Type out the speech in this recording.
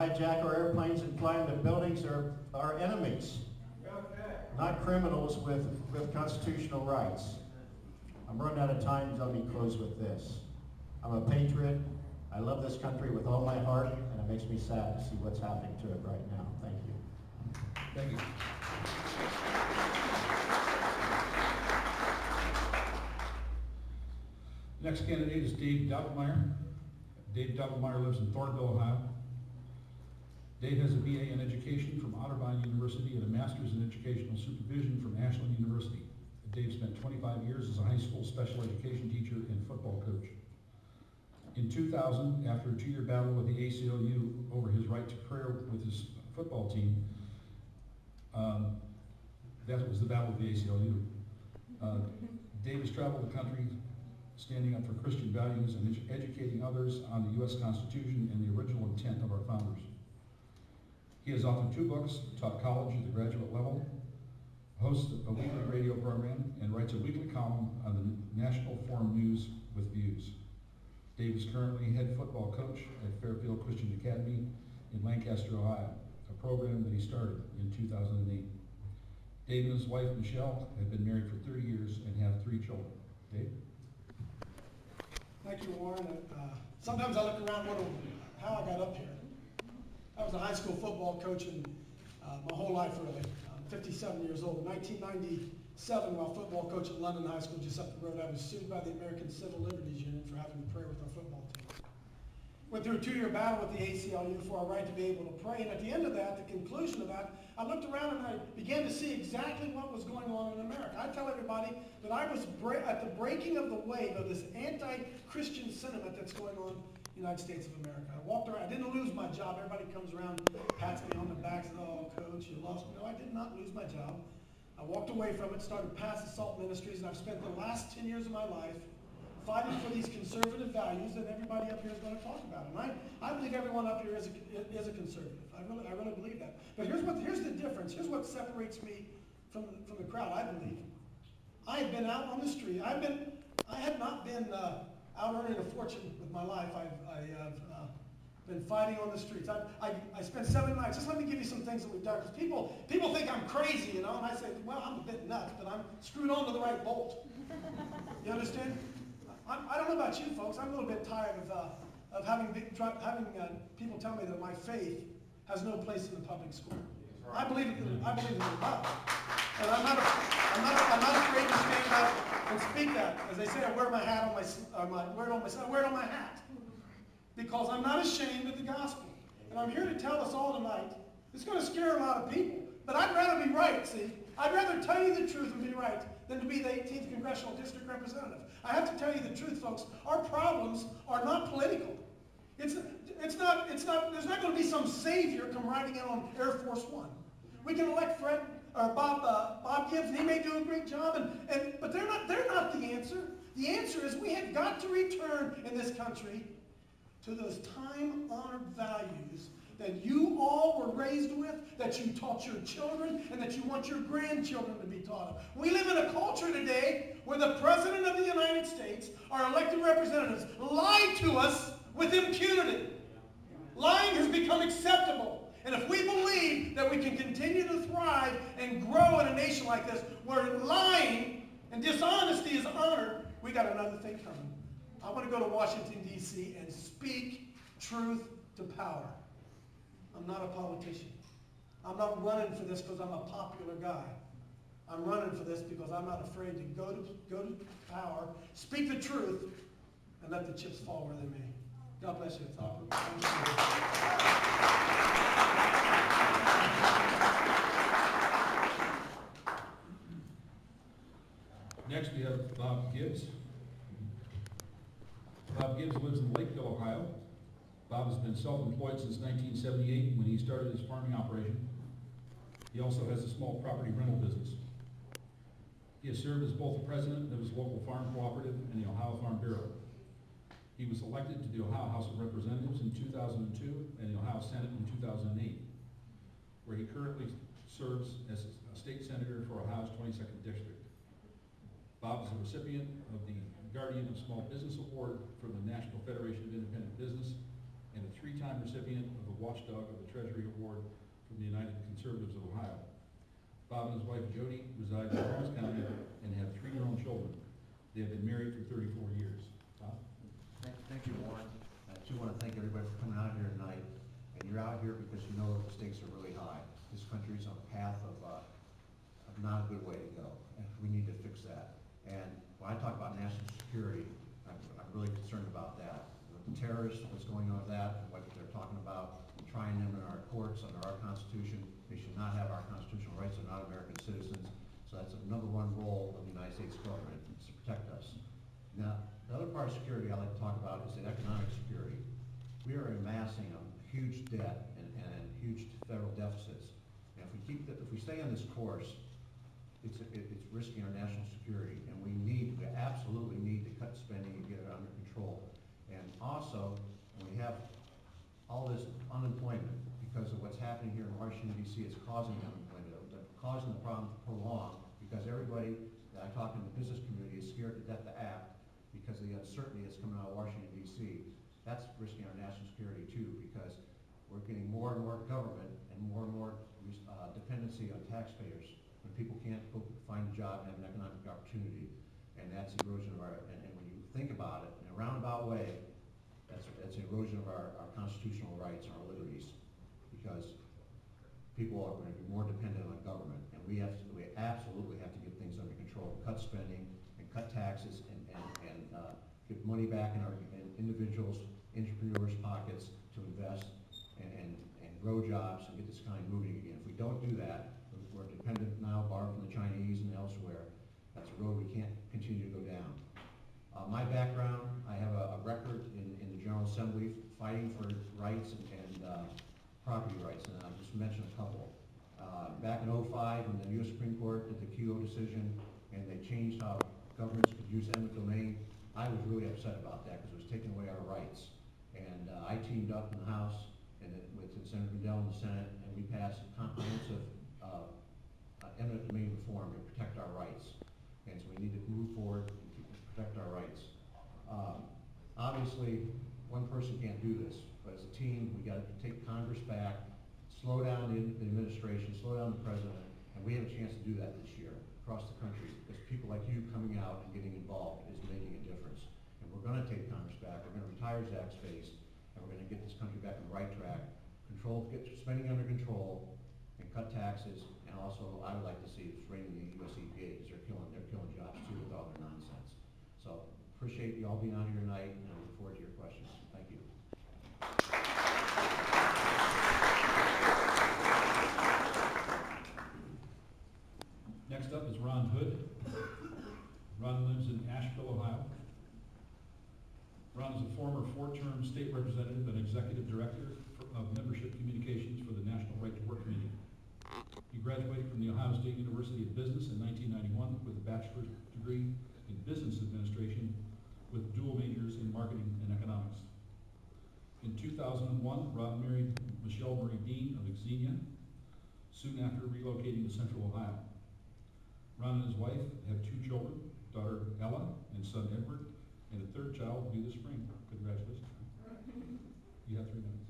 hijack our airplanes and fly into buildings are our enemies, not criminals with constitutional rights. I'm running out of time, so let me close with this. I'm a patriot. I love this country with all my heart, and it makes me sad to see what's happening to it right now. Thank you. Thank you. Next candidate is Dave Doppelmayr. Dave Doppelmayr lives in Thornville, Ohio. Dave has a BA in Education from Otterbein University and a Master's in Educational Supervision from Ashland University. Dave spent 25 years as a high school special education teacher and football coach. In 2000, after a 2-year battle with the ACLU over his right to prayer with his football team, that was the battle with the ACLU. Dave has traveled the country standing up for Christian values and educating others on the U.S. Constitution and the original intent of our founders. He has authored 2 books, taught college at the graduate level, hosts a weekly radio program, and writes a weekly column on the National Forum News with Views. Dave is currently head football coach at Fairfield Christian Academy in Lancaster, Ohio, a program that he started in 2008. Dave and his wife, Michelle, have been married for 30 years and have 3 children. Dave? Thank you, Warren. Sometimes I look around and wonder how I got up here. I was a high school football coach my whole life, really. I'm 57 years old. In 1997, while football coach at London High School just up the road, I was sued by the American Civil Liberties Union for having to pray with our football team. Went through a 2-year battle with the ACLU for our right to be able to pray, and at the end of that, the conclusion of that, I looked around and I began to see exactly what was going on in America. I tell everybody that I was at the breaking of the wave of this anti-Christian sentiment that's going on in the United States of America. I walked around, I didn't lose my job. Everybody comes around, pats me on the back, says, "Oh, coach, you lost." No, I did not lose my job. I walked away from it, started Pass the Salt Ministries, and I've spent the last 10 years of my life fighting for these conservative values that everybody up here is going to talk about. And I believe everyone up here is a conservative. I really believe that. But here's the difference. Here's what separates me from the crowd, I believe. I have been out on the street. I have not been out earning a fortune with my life. I have been fighting on the streets. I spent 7 nights. Just let me give you some things that we've done. Because people think I'm crazy, you know, and I say, well, I'm a bit nuts, but I'm screwed on to the right bolt. You understand? I don't know about you folks. I'm a little bit tired of having people tell me that my faith has no place in the public school. I believe it in love, and I'm not afraid to stand up and speak that. As they say, I wear my hat on I wear it on my hat, because I'm not ashamed of the gospel. And I'm here to tell us all tonight. It's going to scare a lot of people, but I'd rather be right. See, I'd rather tell you the truth and be right than to be the 18th Congressional District Representative. I have to tell you the truth, folks. Our problems are not political. There's not going to be some savior come riding in on Air Force One. We can elect Bob Gibbs, and he may do a great job, but they're not the answer. The answer is we have got to return in this country to those time-honored values that you all were raised with, that you taught your children, and that you want your grandchildren to be taught of. We live in a culture today where the President of the United States, our elected representatives, lie to us with impunity. Lying has become acceptable. And if we believe that we can continue to thrive and grow in a nation like this, where lying and dishonesty is honored, we got another thing coming. I want to go to Washington, D.C. and speak truth to power. I'm not a politician. I'm not running for this because I'm a popular guy. I'm running for this because I'm not afraid to go to power, speak the truth, and let the chips fall where they may. God bless you. Next we have Bob Gibbs. Bob Gibbs lives in Lakeville, Ohio. Bob has been self-employed since 1978 when he started his farming operation. He also has a small property rental business. He has served as both the president of his local farm cooperative and the Ohio Farm Bureau. He was elected to the Ohio House of Representatives in 2002 and the Ohio Senate in 2008, where he currently serves as a state senator for Ohio's 22nd District. Bob is a recipient of the Guardian of Small Business Award from the National Federation of Independent Business, and a 3-time recipient of the Watchdog of the Treasury Award from the United Conservatives of Ohio. Bob and his wife Jody reside in Holmes County and have 3 grown children. They have been married for 34 years. Bob? Thank you, Warren. I too want to thank everybody for coming out here tonight. And you're out here because you know the stakes are really high. This country's on a path of not a good way to go, and we need to fix that. And when I talk about national security, I'm really concerned about that. The terrorists, what's going on with that, and what they're talking about, trying them in our courts under our Constitution. They should not have our constitutional rights. They're not American citizens. So that's the #1 role of the United States government, is to protect us. Now, the other part of security I like to talk about is the economic security. We are amassing a huge debt and huge federal deficits. And if we stay on this course, it's risking our national security, and we absolutely need to cut spending and get it under control. And also, when we have all this unemployment because of what's happening here in Washington, D.C., it's causing unemployment. They're causing the problem to prolong because everybody that I talk in the business community is scared to death to act because of the uncertainty that's coming out of Washington, D.C. That's risking our national security too, because we're getting more and more government and more dependency on taxpayers when people can't go find a job and have an economic opportunity. And that's erosion of our, and when you think about it in a roundabout way, that's erosion of our constitutional rights, our liberties, because people are going to be more dependent on government. And we absolutely have to get things under control, cut spending and cut taxes and get money back in individuals, entrepreneurs' pockets to invest and grow jobs and get this economy moving again. If we don't do that, we're dependent now, borrowing from the Chinese and elsewhere. That's a road we can't continue to go down. My background, I have a record in the General Assembly fighting for rights and property rights, and I'll just mention a couple. Back in '05, when the U.S. Supreme Court did the Keogh decision, and they changed how governments could use eminent domain, I was really upset about that because it was taking away our rights. And I teamed up in the House and with Senator Goodell in the Senate, and we passed a comprehensive eminent domain reform to protect our rights. And so we need to move forward and protect our rights. Obviously, one person can't do this, but as a team, we got to take Congress back, slow down the administration, slow down the president, and we have a chance to do that this year across the country because people like you coming out and getting involved is making a difference. And we're going to take Congress back. We're going to retire Zach's face, and we're going to get this country back on the right track, get spending under control, and cut taxes. And also, I would like to see us reining the U.S. EPA because they're killing jobs too with all their nonsense. So appreciate you all being out here tonight, and I look forward to your questions. Thank you. Next up is Ron Hood. Ron lives in Asheville, Ohio. Ron is a former 4-term state representative and executive director of membership communications for the National Right to Work Committee. He graduated from the Ohio State University of Business in 1991 with a bachelor's degree in business administration with dual majors in marketing and economics. In 2001, Ron married Michelle Marie Dean of Xenia, soon after relocating to Central Ohio. Ron and his wife have 2 children, daughter Ella and son Edward, and a 3rd child due this spring. Congratulations. You have 3 minutes.